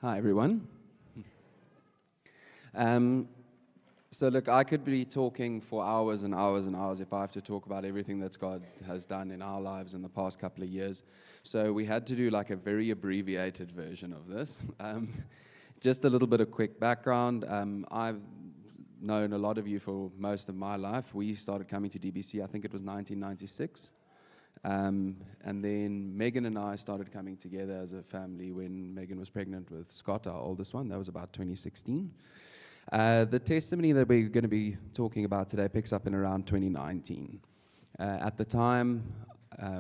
Hi, everyone. Um, so, look, I could be talking for hours and hours and hours if I have to talk about everything that God has done in our lives in the past couple of years. So, we had to do like a very abbreviated version of this. Just a little bit of quick background. I've known a lot of you for most of my life. We started coming to DBC, I think it was 1996. And then Meghan and I started coming together as a family when Meghan was pregnant with Scott, our oldest one. That was about 2016. The testimony that we're going to be talking about today picks up in around 2019. At the time,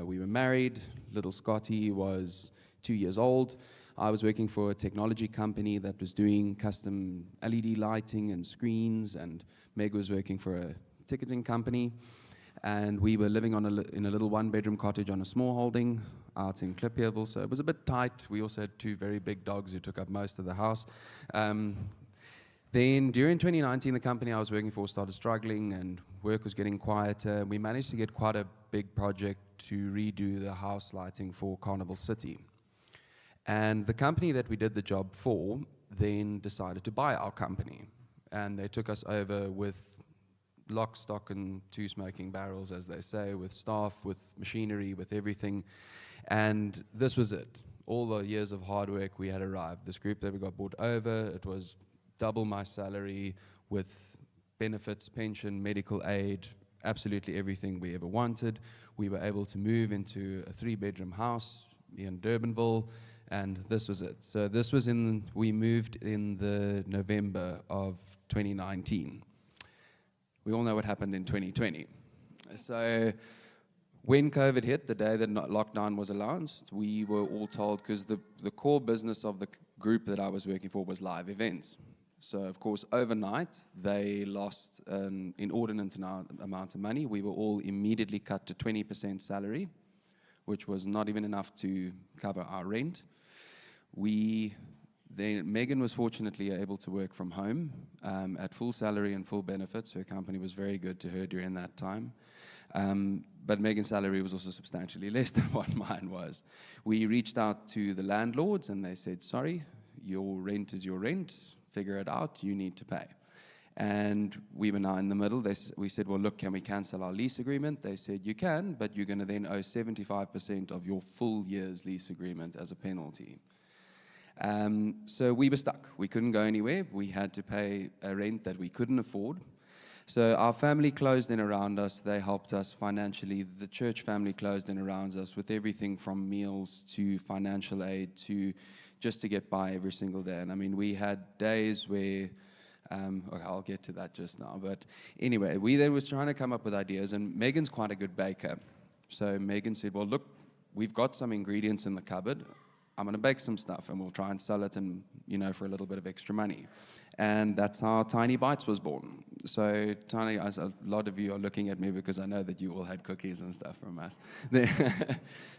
we were married. Little Scotty was 2 years old. I was working for a technology company that was doing custom LED lighting and screens, and Meg was working for a ticketing company. And we were living in a little one-bedroom cottage on a small holding out in Klipjewel, so it was a bit tight. We also had two very big dogs who took up most of the house. Then during 2019, the company I was working for started struggling and work was getting quieter. We managed to get quite a big project to redo the house lighting for Carnival City. And the company that we did the job for then decided to buy our company. And they took us over with lock, stock, and two smoking barrels, as they say, with staff, with machinery, with everything. And this was it. All the years of hard work, we had arrived. This group that we got bought over, it was double my salary with benefits, pension, medical aid, absolutely everything we ever wanted. We were able to move into a 3-bedroom house in Durbanville, and this was it. So we moved in the November of 2019. We all know what happened in 2020. So when COVID hit, the day that lockdown was announced, we were all told, because the core business of the group that I was working for was live events. So, of course, overnight, they lost an inordinate amount of money. We were all immediately cut to 20% salary, which was not even enough to cover our rent. Meghan was fortunately able to work from home at full salary and full benefits. Her company was very good to her during that time. But Meghan's salary was also substantially less than what mine was. We reached out to the landlords and they said, sorry, your rent is your rent. Figure it out, you need to pay. And we were now in the middle. We said, well, look, can we cancel our lease agreement? They said, you can, but you're going to then owe 75% of your full year's lease agreement as a penalty. So we were stuck. We couldn't go anywhere. We had to pay a rent that we couldn't afford. So our family closed in around us. They helped us financially. The church family closed in around us with everything from meals to financial aid to just to get by every single day. And I mean, we had days where, okay, I'll get to that just now. But anyway, we then was trying to come up with ideas, and Meghan's quite a good baker. So Meghan said, well, look, we've got some ingredients in the cupboard. I'm going to bake some stuff, and we'll try and sell it and, for a little bit of extra money. And that's how Tiny Bites was born. So Tiny, a lot of you are looking at me because I know that you all had cookies and stuff from us.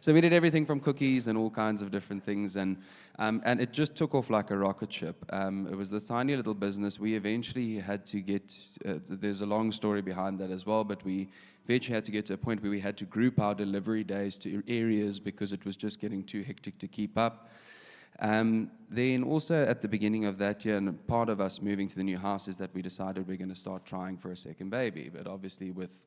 So we did everything from cookies and all kinds of different things, and it just took off like a rocket ship. It was this tiny little business. We eventually had to get, there's a long story behind that as well, but we eventually had to get to a point where we had to group our delivery days to areas because it was just getting too hectic to keep up. Then also at the beginning of that year, and part of us moving to the new house is that we decided we're going to start trying for a second baby. But obviously with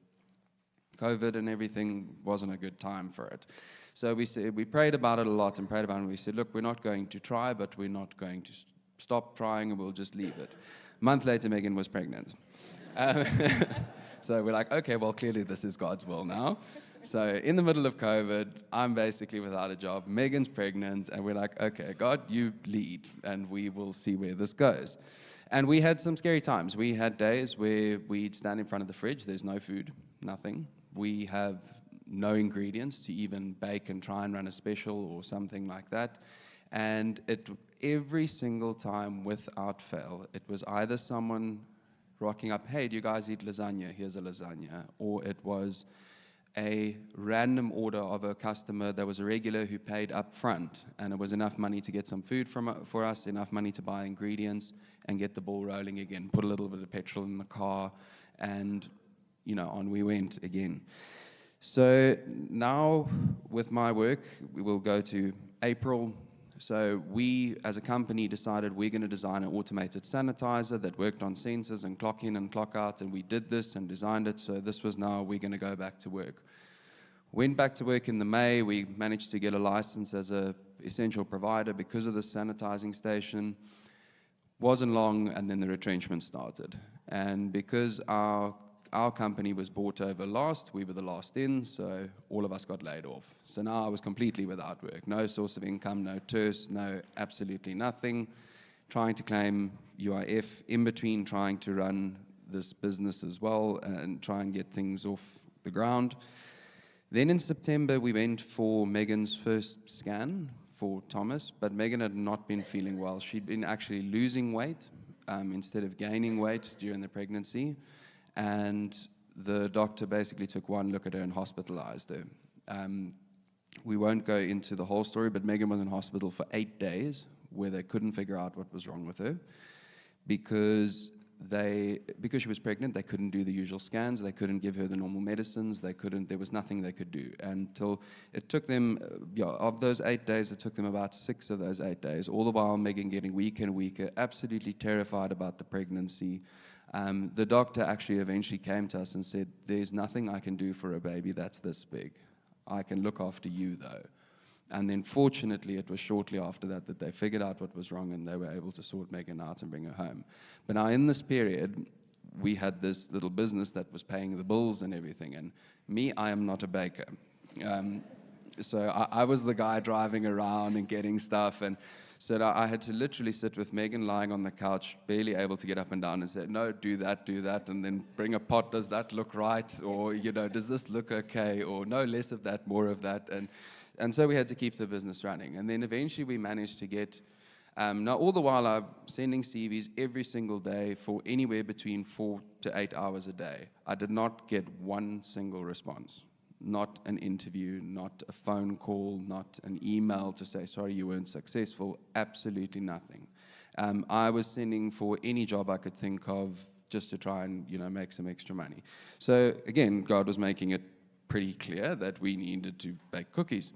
COVID and everything, wasn't a good time for it. So we prayed about it a lot and prayed about it, and we said, look, we're not going to try, but we're not going to stop trying, and we'll just leave it. A month later, Meghan was pregnant. So we're like, okay, well, clearly this is God's will now. So in the middle of COVID, I'm basically without a job. Meghan's pregnant, and we're like, okay, God, you lead, and we will see where this goes. And we had some scary times. We had days where we'd stand in front of the fridge. There's no food, nothing. We have no ingredients to even bake and try and run a special or something like that. And every single time, without fail, it was either someone rocking up, hey, do you guys eat lasagna? Here's a lasagna. Or it was a random order of a customer that was a regular who paid up front, and it was enough money to get some food for us, enough money to buy ingredients and get the ball rolling again, put a little bit of petrol in the car, and on we went again. So now with my work, we will go to April. So we, as a company, decided we're going to design an automated sanitizer that worked on sensors and clock in and clock out, and we did this and designed it, so this was now we're going to go back to work. Went back to work in the May. We managed to get a license as a essential provider because of the sanitizing station. Wasn't long, and then the retrenchment started. And because our company was bought over last, we were the last in, so all of us got laid off. So now I was completely without work, no source of income, no TERS, no absolutely nothing, trying to claim UIF, in between trying to run this business as well and try and get things off the ground. Then in September, we went for Meghan's first scan for Thomas, but Meghan had not been feeling well. She'd been actually losing weight instead of gaining weight during the pregnancy. And the doctor basically took one look at her and hospitalized her. We won't go into the whole story, but Meghan was in hospital for 8 days where they couldn't figure out what was wrong with her because she was pregnant. They couldn't do the usual scans. They couldn't give her the normal medicines. There was nothing they could do until it took them, of those 8 days, it took them about 6 of those 8 days, all the while Meghan getting weaker and weaker, absolutely terrified about the pregnancy. The doctor actually eventually came to us and said, there's nothing I can do for a baby that's this big. I can look after you, though. And then fortunately, it was shortly after that that they figured out what was wrong and they were able to sort Meghan out and bring her home. But now in this period, we had this little business that was paying the bills and everything. And me, I am not a baker. So I was the guy driving around and getting stuff. And so I had to literally sit with Meghan lying on the couch, barely able to get up and down, and say, no, do that, and then bring a pot. Does that look right? Or, does this look okay? Or no, less of that, more of that. And so we had to keep the business running. And then eventually we managed to get, now all the while I'm sending CVs every single day for anywhere between 4 to 8 hours a day. I did not get one single response. Not an interview, not a phone call, not an email to say, sorry, you weren't successful, absolutely nothing. I was sending for any job I could think of just to try and, make some extra money. So again, God was making it pretty clear that we needed to bake cookies.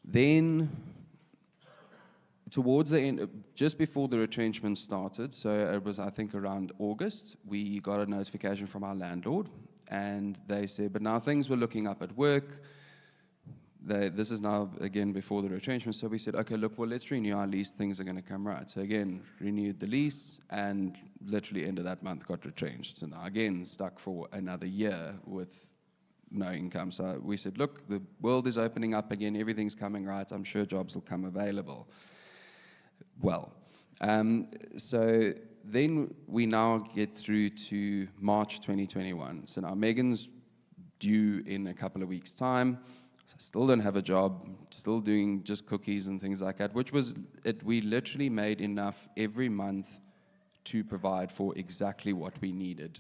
Then, towards the end, just before the retrenchment started, so it was, I think, around August, we got a notification from our landlord. And they said, but now things were looking up at work. This is now, again, before the retrenchment. So we said, okay, look, well, let's renew our lease. Things are going to come right. So again, renewed the lease and literally end of that month got retrenched. So now, again, stuck for another year with no income. So we said, look, the world is opening up again. Everything's coming right. I'm sure jobs will come available. Well, so then we now get through to March 2021. So now Meghan's due in a couple of weeks' time. I still don't have a job, still doing just cookies and things like that, which was, we literally made enough every month to provide for exactly what we needed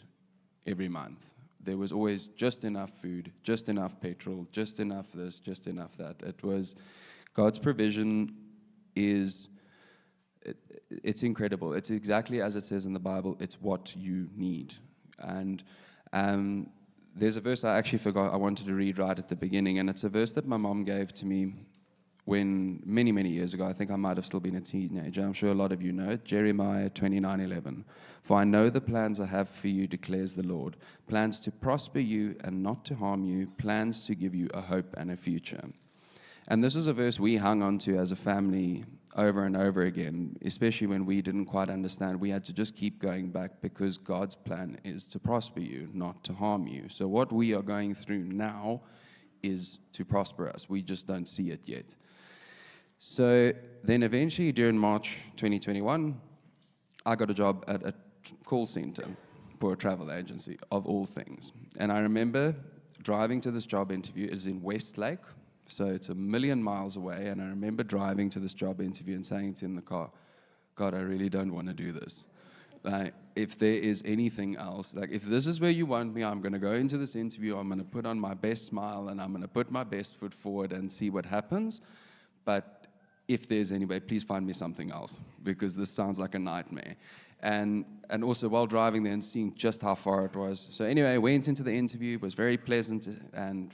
every month. There was always just enough food, just enough petrol, just enough this, just enough that. It was, God's provision is, it's incredible. It's exactly as it says in the Bible. It's what you need. And there's a verse I actually forgot I wanted to read right at the beginning, and it's a verse that my mom gave to me when many, many years ago. I think I might have still been a teenager. I'm sure a lot of you know it. Jeremiah 29:11. For I know the plans I have for you, declares the Lord. Plans to prosper you and not to harm you. Plans to give you a hope and a future. And this is a verse we hung on to as a family over and over again, especially when we didn't quite understand. We had to just keep going back because God's plan is to prosper you, not to harm you. So what we are going through now is to prosper us. We just don't see it yet. So then eventually during March 2021, I got a job at a call center for a travel agency, of all things. And I remember driving to this job interview. It's in Westlake. So it's 1,000,000 miles away, and I remember driving to this job interview and saying to in the car, God, I really don't want to do this. Like, if there is anything else, like if this is where you want me, I'm going to go into this interview, I'm going to put on my best smile, and I'm going to put my best foot forward and see what happens. But if there's any way, please find me something else, because this sounds like a nightmare. And also while driving there and seeing just how far it was. So anyway, I went into the interview, it was very pleasant and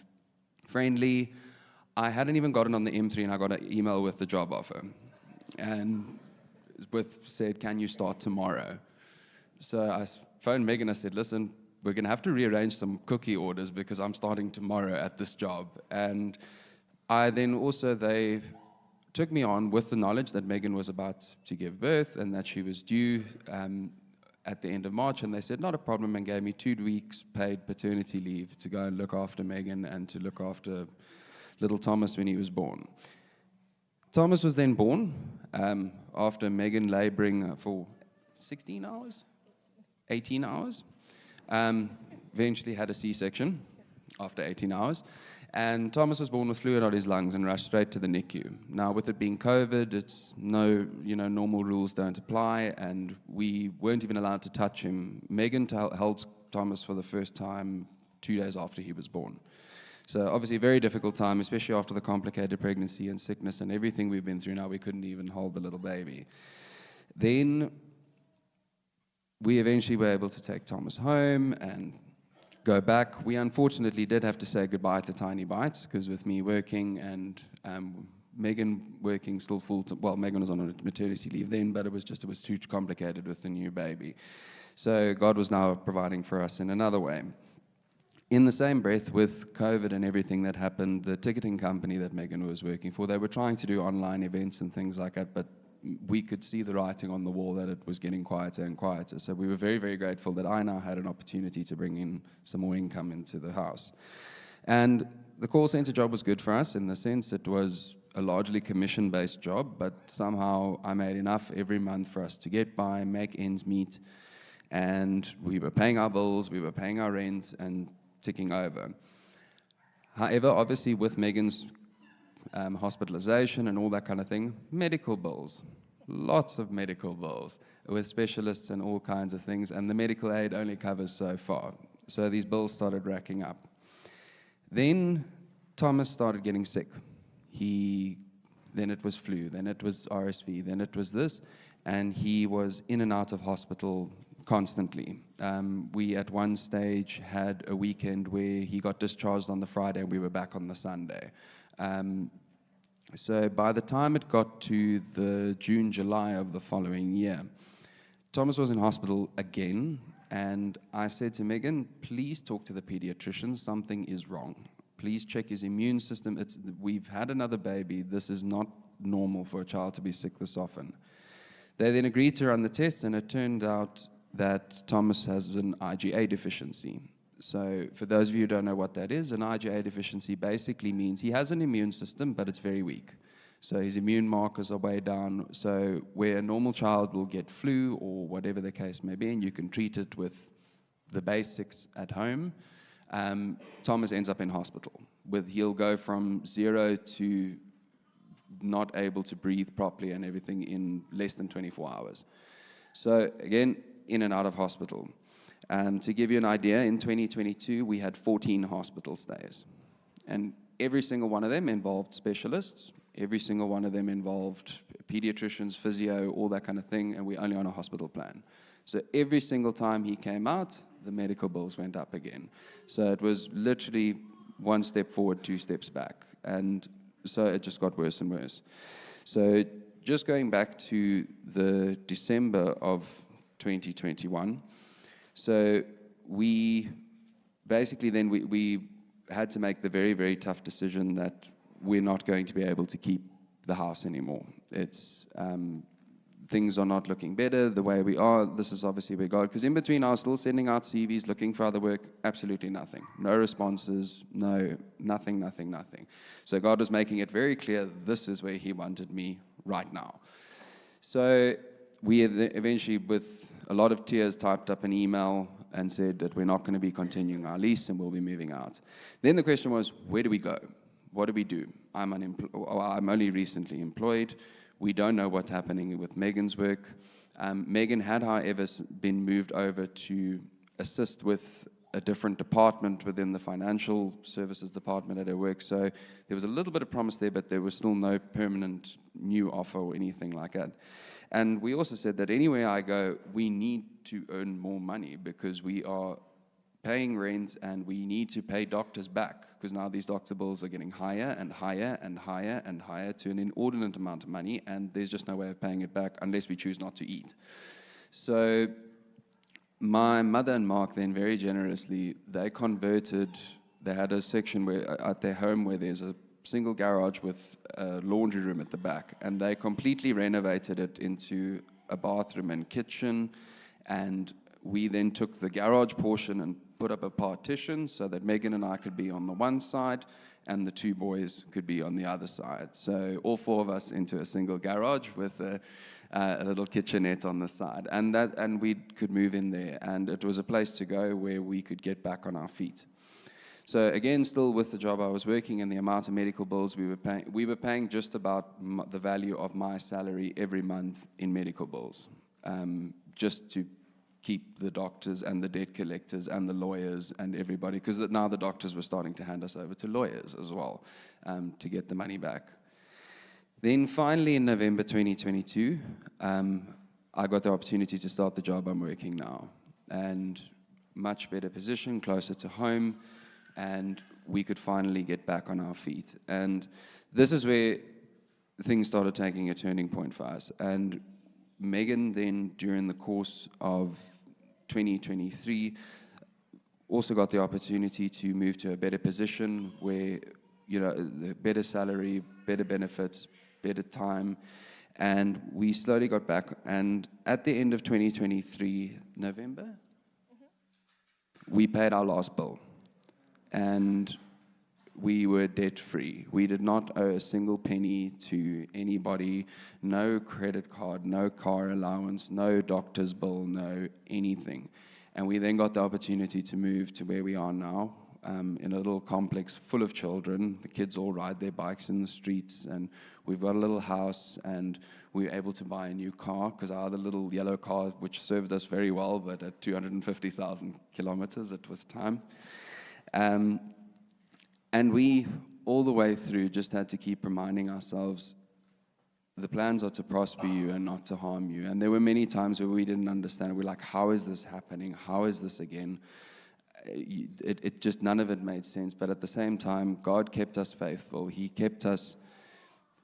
friendly. I hadn't even gotten on the M3 and I got an email with the job offer. And said, can you start tomorrow? So I phoned Meghan, I said, listen, we're going to have to rearrange some cookie orders because I'm starting tomorrow at this job. And they took me on with the knowledge that Meghan was about to give birth and that she was due at the end of March. And they said, not a problem, and gave me 2 weeks paid paternity leave to go and look after Meghan and to look after little Thomas when he was born. Thomas was then born after Meghan laboring for 16 hours, 18 hours. Eventually had a C-section after 18 hours. And Thomas was born with fluid on his lungs and rushed straight to the NICU. Now, with it being COVID, it's normal rules don't apply, and we weren't even allowed to touch him. Meghan held Thomas for the first time 2 days after he was born. So obviously a very difficult time, especially after the complicated pregnancy and sickness and everything we've been through now. We couldn't even hold the little baby. Then we eventually were able to take Thomas home and go back. We unfortunately did have to say goodbye to Tiny Bites, because with me working and Meghan working still Meghan was on a maternity leave then, but it was too complicated with the new baby. So God was now providing for us in another way. In the same breath, with COVID and everything that happened, the ticketing company that Meghan was working for, they were trying to do online events and things like that, but we could see the writing on the wall that it was getting quieter and quieter. So we were very, very grateful that I now had an opportunity to bring in some more income into the house. And the call center job was good for us in the sense it was a largely commission-based job, but somehow I made enough every month for us to get by, make ends meet, and we were paying our bills, we were paying our rent, and ticking over. However, obviously with Meghan's hospitalization and all that kind of thing, medical bills, lots of medical bills with specialists and all kinds of things, and the medical aid only covers so far. So these bills started racking up. Then Thomas started getting sick. Then it was flu, then it was RSV, then it was this, and he was in and out of hospital constantly. We at one stage had a weekend where he got discharged on the Friday and we were back on the Sunday. So by the time it got to the June, July of the following year, Thomas was in hospital again, and I said to Meghan, please talk to the pediatrician, something is wrong. Please check his immune system. We've had another baby. This is not normal for a child to be sick this often. They then agreed to run the test, and it turned out that Thomas has an IgA deficiency. So for those of you who don't know what that is, an IgA deficiency basically means he has an immune system, but it's very weak. So his immune markers are way down. So where a normal child will get flu or whatever the case may be, and you can treat it with the basics at home, Thomas ends up in hospital. He'll go from 0 to not able to breathe properly and everything in less than 24 hours. So again, in and out of hospital. To give you an idea, in 2022, we had 14 hospital stays. And every single one of them involved specialists. Every single one of them involved pediatricians, physio, all that kind of thing, and we're only on a hospital plan. So every single time he came out, the medical bills went up again. So it was literally 1 step forward, 2 steps back. And so it just got worse and worse. So just going back to the December of 2021, so we basically then we had to make the very, very tough decision that we're not going to be able to keep the house anymore. It's things are not looking better the way we are. This is obviously where God, because in between I was still sending out CVs, looking for other work, absolutely nothing. No responses, nothing. So God was making it very clear this is where he wanted me right now. So we eventually, with a lot of tears, typed up an email and said that we're not going to be continuing our lease and we'll be moving out. Then the question was, where do we go? What do we do? I'm only recently employed. We don't know what's happening with Meghan's work. Meghan had, however, been moved over to assist with a different department within the financial services department at her work. So there was a little bit of promise there, but there was still no permanent new offer or anything like that. And we also said that anywhere I go, we need to earn more money because we are paying rent, and we need to pay doctors back, because now these doctor bills are getting higher and higher and higher and higher to an inordinate amount of money, and there's just no way of paying it back unless we choose not to eat. So my mother and Mark then very generously, they had a section at their home where there's a single garage with a laundry room at the back, and they completely renovated it into a bathroom and kitchen. And we then took the garage portion and put up a partition so that Meghan and I could be on the one side and the two boys could be on the other side. So all four of us into a single garage with a little kitchenette on the side, and we could move in there, and it was a place to go where we could get back on our feet. So again, still with the job I was working and the amount of medical bills we were paying just about the value of my salary every month in medical bills, just to keep the doctors and the debt collectors and the lawyers and everybody, because now the doctors were starting to hand us over to lawyers as well, to get the money back. Then finally in November 2022, I got the opportunity to start the job I'm working now, and much better position, closer to home, and we could finally get back on our feet. And this is where things started taking a turning point for us. And Meghan then, during the course of 2023, also got the opportunity to move to a better position where, the better salary, better benefits, better time, and we slowly got back. And at the end of 2023, November, we paid our last bill, and we were debt-free. We did not owe a single penny to anybody, no credit card, no car allowance, no doctor's bill, no anything. And we then got the opportunity to move to where we are now, in a little complex full of children. The kids all ride their bikes in the streets, and we've got a little house, and we were able to buy a new car, because our other little yellow car, which served us very well, but at 250,000 kilometers it was time. And we, all the way through, just had to keep reminding ourselves, the plans are to prosper you and not to harm you. And there were many times where we didn't understand. We're like, how is this happening? How is this again? It just, none of it made sense. But at the same time, God kept us faithful. He kept us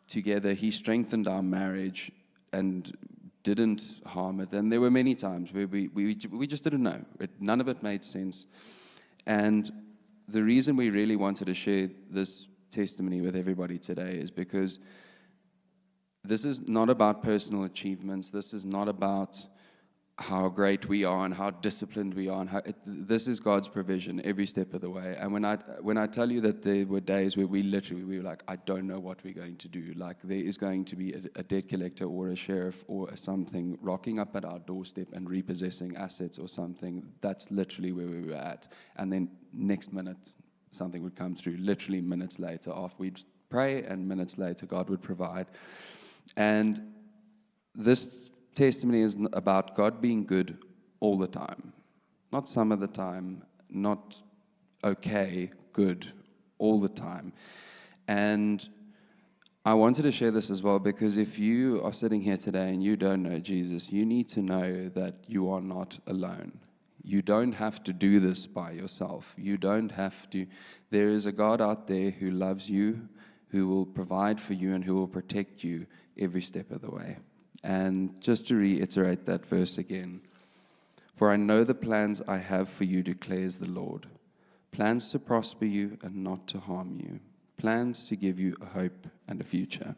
together. He strengthened our marriage and didn't harm it. And there were many times where we just didn't know. None of it made sense. And the reason we really wanted to share this testimony with everybody today is because this is not about personal achievements. This is not about how great we are and how disciplined we are. And this is God's provision every step of the way. And when I tell you that there were days where we were like, I don't know what we're going to do. Like, there is going to be a debt collector or a sheriff or something rocking up at our doorstep and repossessing assets or something. That's literally where we were at. And then next minute, something would come through. Literally minutes later, after we'd pray, and minutes later, God would provide. And this testimony is about God being good all the time. Not some of the time, not okay, good, all the time. And I wanted to share this as well, because if you are sitting here today and you don't know Jesus, you need to know that you are not alone. You don't have to do this by yourself. You don't have to. There is a God out there who loves you, who will provide for you, and who will protect you every step of the way. And just to reiterate that verse again, for I know the plans I have for you, declares the Lord. Plans to prosper you and not to harm you. Plans to give you a hope and a future.